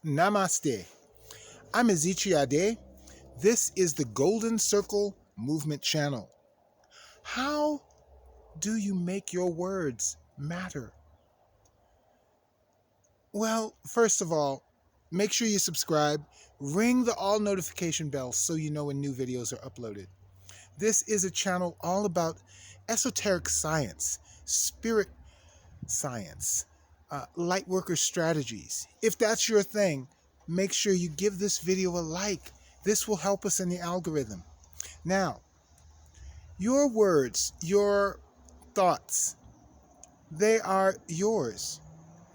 Namaste. I'm Ezichiade. This is the Golden Circle Movement Channel. How do you make your words matter? Well, first of all, make sure you subscribe. Ring the all notification bell so you know when new videos are uploaded. This is a channel all about esoteric science, spirit science, lightworker strategies. If that's your thing, make sure you give this video a like. This will help us in the algorithm. Now, your words, your thoughts, they are yours.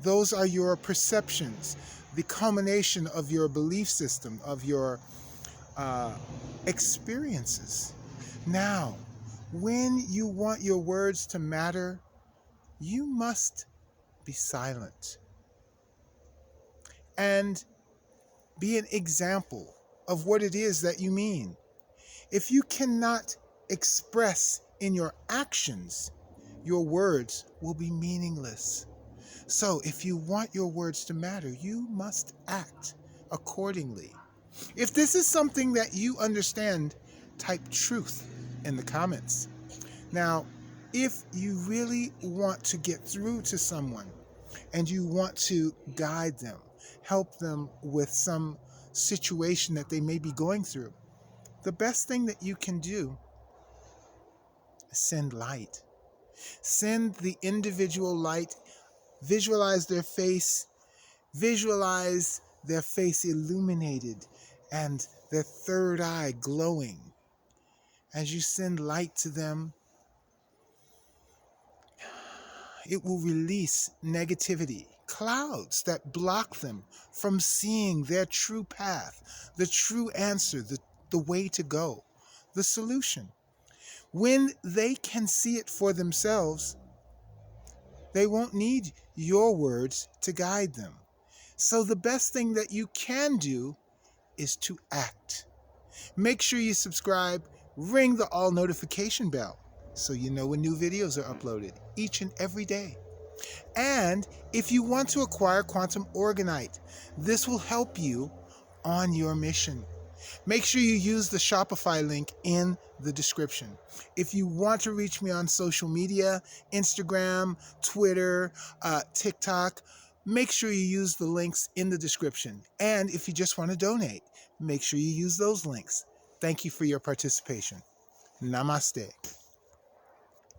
Those are your perceptions, the culmination of your belief system, of your experiences. Now, when you want your words to matter, you must be silent and be an example of what it is that you mean. If you cannot express in your actions, your words will be meaningless. So if you want your words to matter, you must act accordingly. If this is something that you understand, type truth in the comments. Now, if you really want to get through to someone and you want to guide them, help them with some situation that they may be going through, the best thing that you can do is send light. Send the individual light. Visualize their face. Visualize their face illuminated and their third eye glowing. As you send light to them, it will release negativity, clouds that block them from seeing their true path, the true answer, the way to go, the solution. When they can see it for themselves, they won't need your words to guide them. So the best thing that you can do is to act. Make sure you subscribe, ring the all notification bell so you know when new videos are uploaded each and every day. And if you want to acquire quantum Orgonite, this will help you on your mission. Make sure you use the Shopify link in the description. If you want to reach me on social media, Instagram, Twitter, TikTok, make sure you use the links in the description. And if you just want to donate, make sure you use those links. Thank you for your participation. Namaste.